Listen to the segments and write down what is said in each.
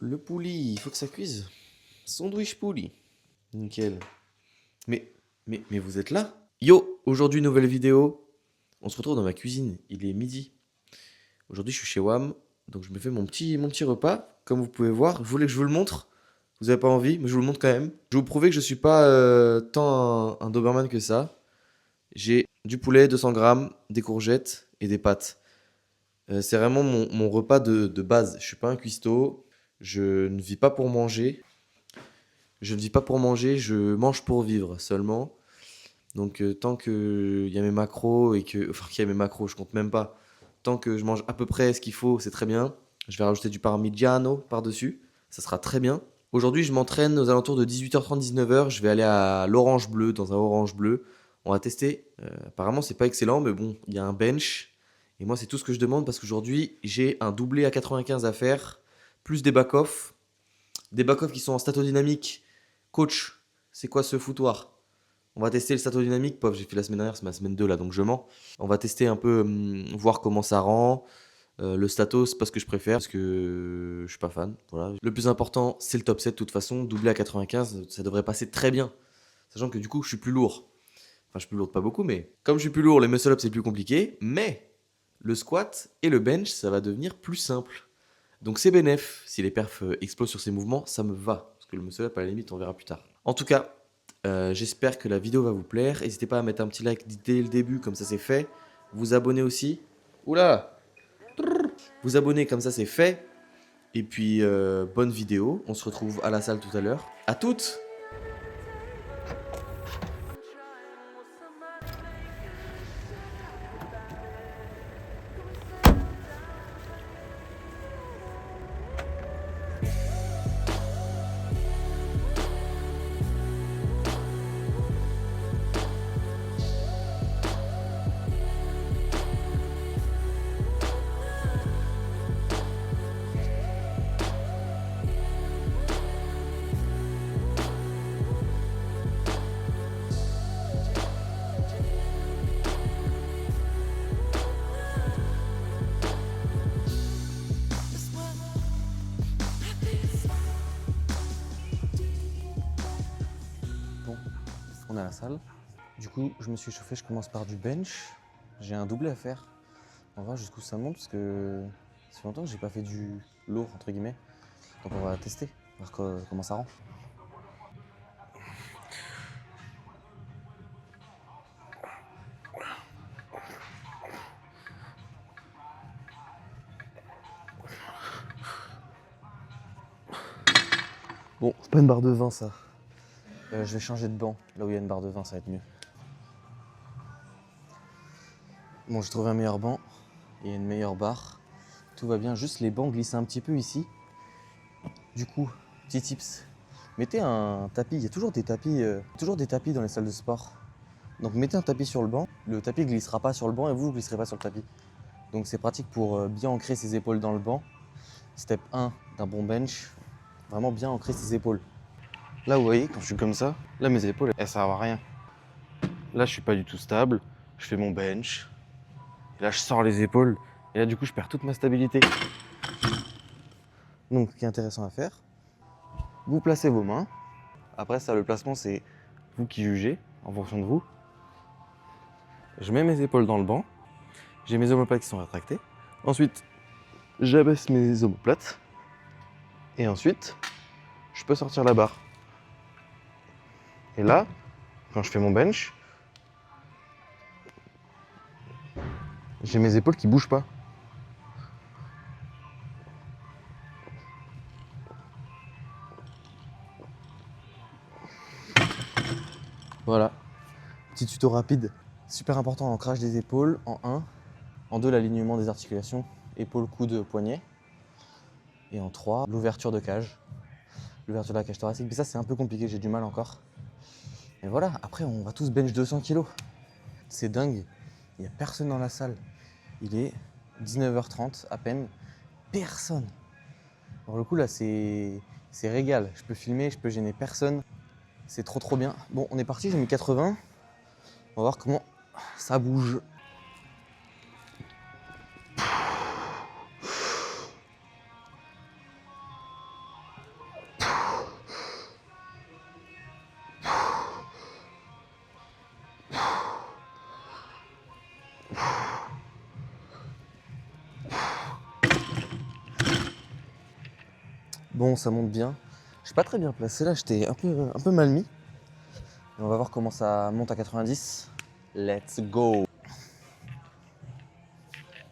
Le poulet, il faut que ça cuise. Sandwich poulet. Nickel. Mais vous êtes là? Yo, aujourd'hui nouvelle vidéo. On se retrouve dans ma cuisine. Il est midi. Aujourd'hui je suis chez WAM. Donc je me fais mon petit repas. Comme vous pouvez voir, je voulais que je vous le montre. Vous avez pas envie, mais je vous le montre quand même. Je vais vous prouver que je suis pas tant un Doberman que ça. J'ai du poulet, 200 grammes, des courgettes et des pâtes. C'est vraiment mon repas de base. Je suis pas un cuistot. Je ne vis pas pour manger. Je ne vis pas pour manger, je mange pour vivre seulement. Donc tant que il y a mes macros et que enfin qu'il y a mes macros, je compte même pas. Tant que je mange à peu près ce qu'il faut, c'est très bien. Je vais rajouter du parmigiano par-dessus, ça sera très bien. Aujourd'hui, je m'entraîne aux alentours de 18h30 19h, je vais aller à l'Orange Bleu dans un Orange Bleu. On va tester. Apparemment, c'est pas excellent mais bon, il y a un bench et moi c'est tout ce que je demande parce qu'aujourd'hui, j'ai un doublé à 95 à faire plus des back-off. Des back-off qui sont en statodynamique. Coach, c'est quoi ce foutoir? On va tester le statodynamique. Pof, j'ai fait la semaine dernière, c'est ma semaine 2 là, donc je mens. On va tester un peu, voir comment ça rend. Le stato, c'est pas ce que je préfère parce que je suis pas fan. Voilà. Le plus important, c'est le top 7 de toute façon. Doublé à 95, ça devrait passer très bien. Sachant que du coup, je suis plus lourd. Enfin, je suis plus lourd, pas beaucoup, mais comme je suis plus lourd, les muscle-up c'est plus compliqué. Mais le squat et le bench, ça va devenir plus simple. Donc c'est bénef, si les perfs explosent sur ces mouvements, ça me va. Parce que le muscle up, à la limite, on verra plus tard. En tout cas, j'espère que la vidéo va vous plaire. N'hésitez pas à mettre un petit like dès le début, comme ça c'est fait. Vous abonner aussi. Oula! Vous abonner, comme ça c'est fait. Et puis, bonne vidéo. On se retrouve à la salle tout à l'heure. À toutes! Bon, on est à la salle. Du coup, je me suis chauffé, je commence par du bench. J'ai un doublé à faire. On va voir jusqu'où ça monte parce que ça fait longtemps que j'ai pas fait du lourd, entre guillemets. Donc on va tester, voir comment ça rend. Bon, c'est pas une barre de 20 ça. Je vais changer de banc. Là où il y a une barre de 20, ça va être mieux. Bon, j'ai trouvé un meilleur banc. Il y a une meilleure barre. Tout va bien. Juste les bancs glissent un petit peu ici. Du coup, petit tips. Mettez un tapis. Il y a toujours des tapis dans les salles de sport. Donc mettez un tapis sur le banc. Le tapis ne glissera pas sur le banc et vous ne glisserez pas sur le tapis. Donc c'est pratique pour bien ancrer ses épaules dans le banc. Step 1 d'un bon bench. Vraiment bien ancrer ses épaules. Là, vous voyez, quand je suis comme ça, là, mes épaules, elles servent à rien. Là, je suis pas du tout stable. Je fais mon bench. Et là, je sors les épaules. Et là, du coup, je perds toute ma stabilité. Donc, ce qui est intéressant à faire, vous placez vos mains. Après, ça, le placement, c'est vous qui jugez, en fonction de vous. Je mets mes épaules dans le banc. J'ai mes omoplates qui sont rétractées. Ensuite, j'abaisse mes omoplates. Et ensuite, je peux sortir la barre. Et là, quand je fais mon bench, j'ai mes épaules qui bougent pas. Voilà, petit tuto rapide. Super important, l'ancrage des épaules en 1. En 2, l'alignement des articulations, épaules, coudes, poignets. Et en 3, l'ouverture de cage. L'ouverture de la cage thoracique. Mais ça, c'est un peu compliqué, j'ai du mal encore. Et voilà, après, on va tous bench 200 kg. C'est dingue, il n'y a personne dans la salle. Il est 19h30 à peine. Personne. Pour le coup, là, c'est régal. Je peux filmer, je peux gêner personne. C'est trop bien. Bon, on est parti, j'ai mis 80. On va voir comment ça bouge. Bon, ça monte bien. Je suis pas très bien placé là, j'étais un peu mal mis. Et on va voir comment ça monte à 90. Let's go.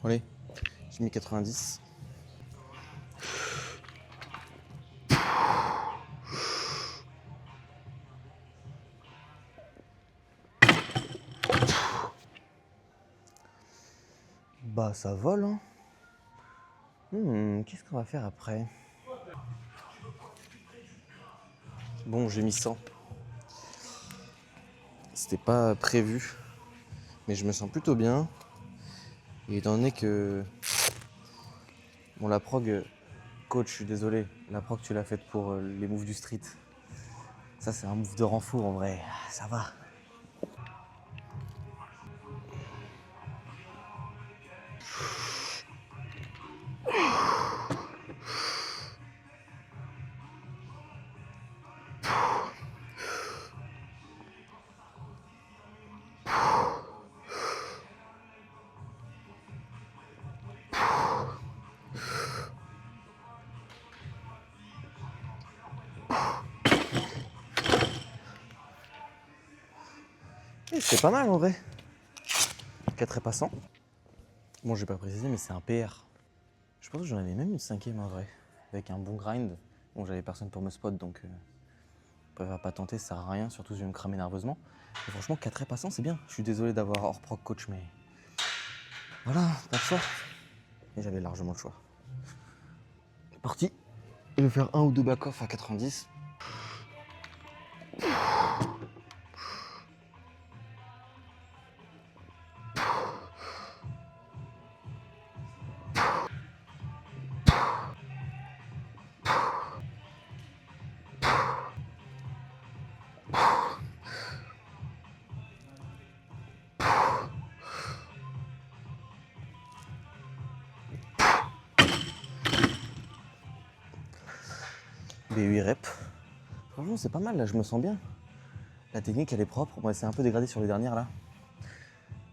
Allez, j'ai mis 90. Bah ça vole hein. Qu'est-ce qu'on va faire après? Bon, j'ai mis 100. C'était pas prévu, mais je me sens plutôt bien. Et étant donné que... Bon, la prog, coach, je suis désolé, la prog tu l'as faite pour les moves du street. Ça c'est un move de renfort en vrai, ça va. Et c'est pas mal en vrai. 4 est passant. Bon, j'ai pas précisé, mais c'est un PR. Je pense que j'en avais même une 5e en vrai, avec un bon grind. Bon, j'avais personne pour me spot, donc je préfère pas tenter, ça sert à rien, surtout si je vais me cramer nerveusement. Et franchement, 4 est passant, c'est bien. Je suis désolé d'avoir hors proc coach, mais voilà, pas le choix. Et j'avais largement le choix. Parti. Je vais faire un ou deux back-off à 90. Des 8 reps. Franchement, c'est pas mal là, je me sens bien. La technique, elle est propre. Bon, c'est un peu dégradé sur les dernières là.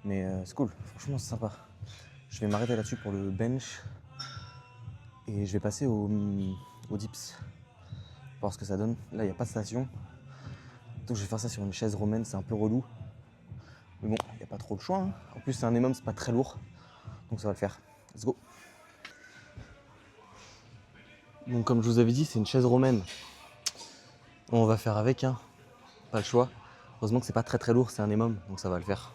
Mais c'est cool, franchement, c'est sympa. Je vais m'arrêter là-dessus pour le bench. Et je vais passer au dips. Voir ce que ça donne. Là, il n'y a pas de station. Donc je vais faire ça sur une chaise romaine, c'est un peu relou. Mais bon, il n'y a pas trop de choix. Hein. En plus, c'est un EMOM, c'est pas très lourd. Donc ça va le faire. Let's go. Donc comme je vous avais dit, c'est une chaise romaine. On va faire avec, hein. Pas le choix. Heureusement que c'est pas très très lourd, c'est un EMOM, donc ça va le faire.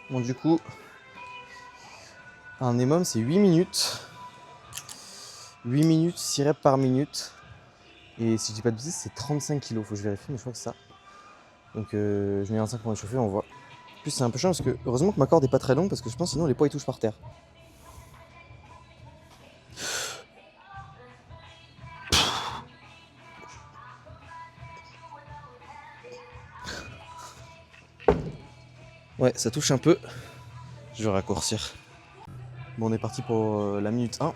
Bon du coup, un EMOM c'est 8 minutes. 8 minutes, 6 reps par minute. Et si je dis pas de bêtises, c'est 35 kg. Faut que je vérifie, mais je crois que c'est ça. Donc je mets un 5 pour échauffer, on voit. En plus c'est un peu chiant parce que heureusement que ma corde est pas très longue parce que je pense sinon les poids ils touchent par terre. Ouais, ça touche un peu. Je vais raccourcir. Bon, on est parti pour la minute 1.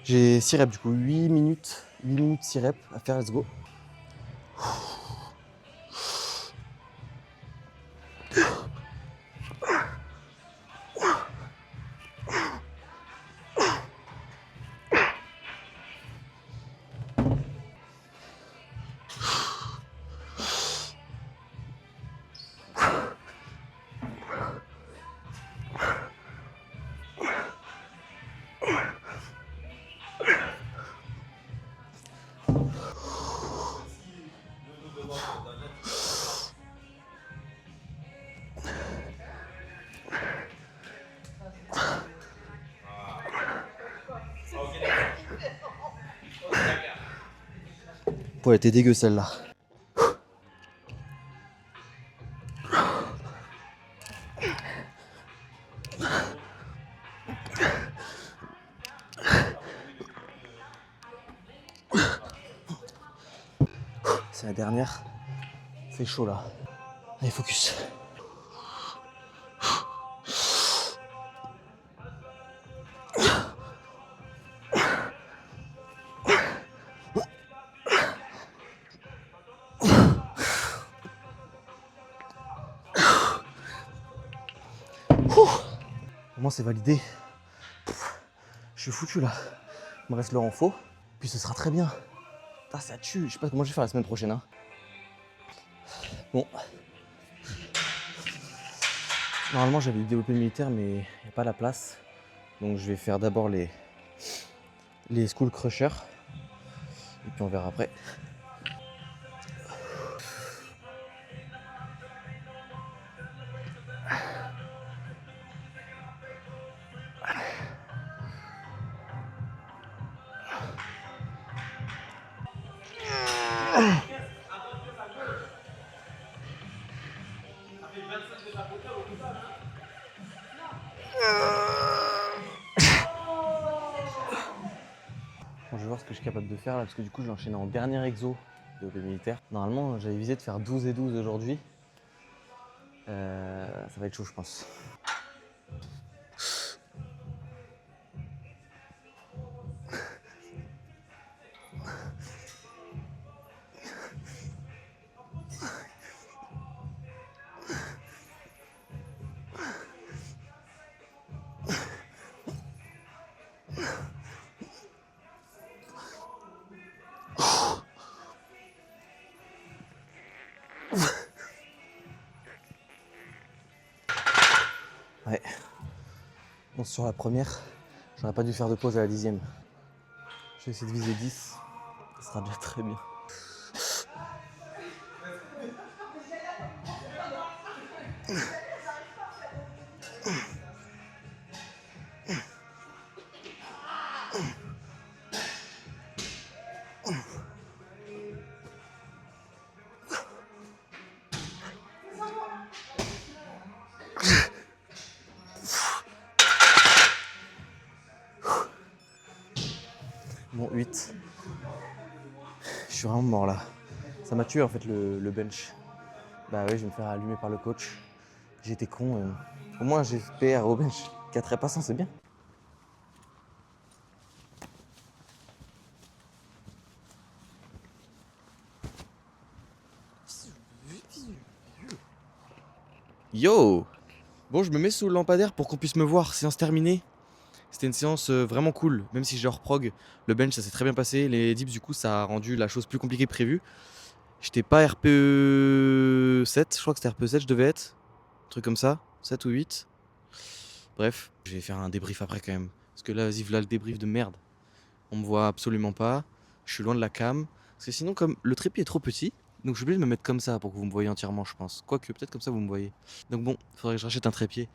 J'ai 6 reps du coup, 8 minutes 6 reps à faire, let's go. Bon, elle était dégueu celle-là. C'est la dernière. C'est chaud là. Allez, focus. Au moins c'est validé. Je suis foutu là. Il me reste le renfort. Puis ce sera très bien. Ah, ça tue. Je sais pas comment je vais faire la semaine prochaine. Hein. Bon. Normalement j'avais du développé militaire mais il n'y a pas la place. Donc je vais faire d'abord les school crushers. Et puis on verra après. Bon, je vais voir ce que je suis capable de faire là parce que du coup je vais enchaîner en dernier exo de développé militaire. Normalement j'avais visé de faire 12 et 12 aujourd'hui. Ça va être chaud je pense. Ouais. Bon, sur la première, j'aurais pas dû faire de pause à la 10e. Je vais essayer de viser 10. Ça sera déjà très bien. Bon, 8. Je suis vraiment mort là. Ça m'a tué en fait le bench. Bah ouais, je vais me faire allumer par le coach. J'étais con. Au moins j'ai PR au bench. 4 repas c'est bien. Yo! Bon, je me mets sous le lampadaire pour qu'on puisse me voir. Séance terminée. C'était une séance vraiment cool, même si j'ai hors prog. Le bench, ça s'est très bien passé. Les dips, du coup, ça a rendu la chose plus compliquée que prévu. J'étais pas RPE 7, je crois que c'était RPE 7, je devais être. Un truc comme ça, 7 ou 8. Bref, je vais faire un débrief après quand même. Parce que là, vas-y, voilà le débrief de merde. On me voit absolument pas. Je suis loin de la cam. Parce que sinon, comme le trépied est trop petit, donc je suis obligé de me mettre comme ça pour que vous me voyez entièrement, je pense. Quoique, peut-être comme ça, vous me voyez. Donc bon, il faudrait que je rachète un trépied.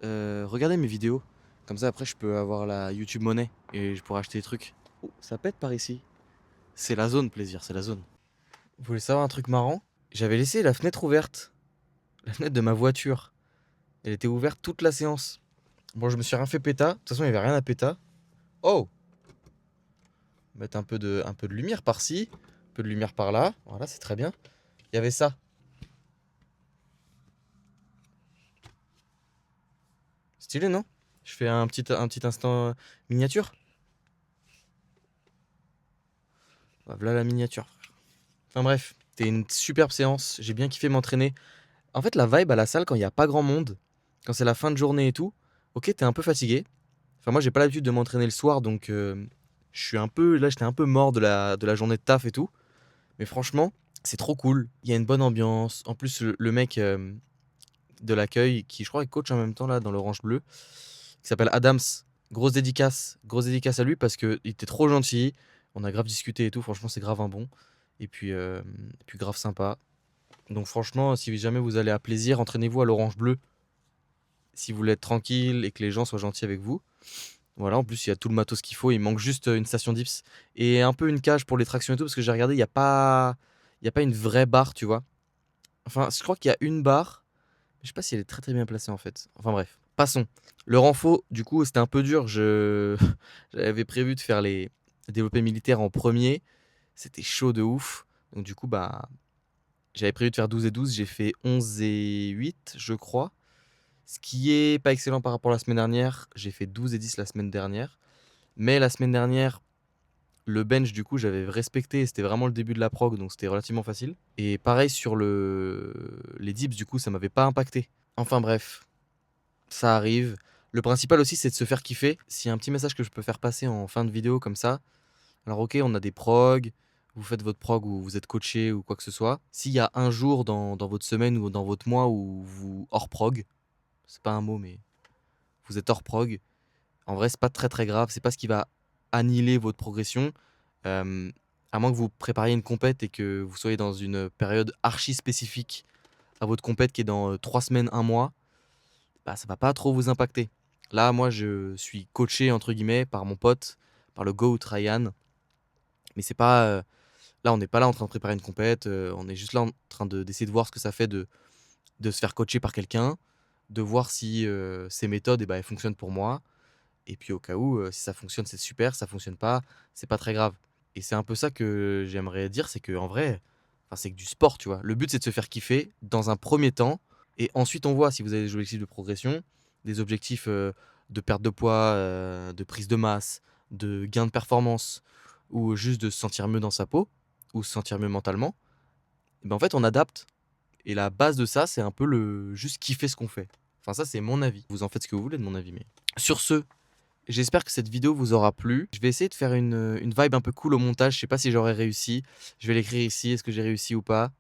Regardez mes vidéos. Comme ça, après, je peux avoir la YouTube monnaie et je pourrais acheter des trucs. Oh, ça pète par ici. C'est la zone, plaisir, c'est la zone. Vous voulez savoir un truc marrant? J'avais laissé la fenêtre ouverte. La fenêtre de ma voiture. Elle était ouverte toute la séance. Bon, je me suis rien fait péta. De toute façon, il n'y avait rien à péta. Oh! Mettre un peu de lumière par-ci, un peu de lumière par-là. Voilà, c'est très bien. Il y avait ça. Stylé, non? Je fais un petit instant miniature. Voilà la miniature. Enfin bref, c'était une superbe séance. J'ai bien kiffé m'entraîner. En fait, la vibe à la salle, quand il n'y a pas grand monde, quand c'est la fin de journée et tout, ok, t'es un peu fatigué. Enfin, moi, j'ai pas l'habitude de m'entraîner le soir, donc je suis un peu. Là, j'étais un peu mort de la journée de taf et tout. Mais franchement, c'est trop cool. Il y a une bonne ambiance. En plus, le mec de l'accueil, qui je crois est coach en même temps là dans l'Orange Bleu, qui s'appelle Adams. Grosse dédicace à lui parce qu'il était trop gentil. On a grave discuté et tout. Franchement, c'est grave un bon. Et puis grave sympa. Donc franchement, si jamais vous allez à plaisir, entraînez-vous à l'Orange Bleu. Si vous voulez être tranquille et que les gens soient gentils avec vous. Voilà, en plus, il y a tout le matos qu'il faut. Il manque juste une station dips et un peu une cage pour les tractions et tout. Parce que j'ai regardé, il y a pas une vraie barre, tu vois. Enfin, je crois qu'il y a une barre. Mais je sais pas si elle est très très bien placée en fait. Enfin bref, passons. Le renfort, du coup, c'était un peu dur. J'avais prévu de faire les développés militaires en premier. C'était chaud de ouf. Donc du coup, bah, j'avais prévu de faire 12 et 12. J'ai fait 11 et 8, je crois. Ce qui est pas excellent par rapport à la semaine dernière. J'ai fait 12 et 10 la semaine dernière. Mais la semaine dernière, le bench, du coup, j'avais respecté. C'était vraiment le début de la prog, donc c'était relativement facile. Et pareil sur les dips, du coup, ça m'avait pas impacté. Enfin bref, ça arrive. Le principal aussi, c'est de se faire kiffer. S'il y a un petit message que je peux faire passer en fin de vidéo comme ça, alors ok, on a des progs, vous faites votre prog ou vous êtes coaché ou quoi que ce soit. S'il y a un jour dans votre semaine ou dans votre mois où vous hors prog, c'est pas un mot mais vous êtes hors prog, en vrai c'est pas très très grave, c'est pas ce qui va annihiler votre progression. Euh, à moins que vous prépariez une compète et que vous soyez dans une période archi spécifique à votre compète qui est dans 3 semaines, un mois, bah ça va pas trop vous impacter. Là, moi je suis coaché entre guillemets par mon pote, par le GOAT Ryan, mais c'est pas là, on n'est pas là en train de préparer une compète, on est juste là en train d'essayer de voir ce que ça fait de se faire coacher par quelqu'un, de voir si, ces méthodes et ben elles fonctionnent pour moi et puis au cas où, si ça fonctionne, c'est super, ça fonctionne pas, c'est pas très grave et c'est un peu ça que j'aimerais dire, c'est qu'en vrai, enfin, c'est que du sport, tu vois? Le but, c'est de se faire kiffer dans un premier temps et ensuite on voit si vous avez des objectifs de progression, des objectifs, de perte de poids, de prise de masse, de gain de performance ou juste de se sentir mieux dans sa peau ou se sentir mieux mentalement, et ben, en fait, on adapte et la base de ça, c'est un peu le juste kiffer ce qu'on fait. Enfin, ça, c'est mon avis. Vous en faites ce que vous voulez de mon avis, mais sur ce, j'espère que cette vidéo vous aura plu. Je vais essayer de faire une vibe un peu cool au montage. Je sais pas si j'aurai réussi. Je vais l'écrire ici. Est-ce que j'ai réussi ou pas?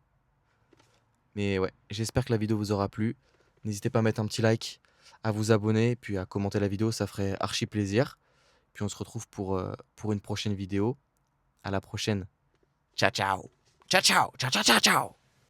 Mais ouais, j'espère que la vidéo vous aura plu. N'hésitez pas à mettre un petit like, à vous abonner, puis à commenter la vidéo. Ça ferait archi plaisir. Puis on se retrouve pour une prochaine vidéo. À la prochaine. Ciao, ciao. Ciao, ciao. Ciao, ciao, ciao, ciao.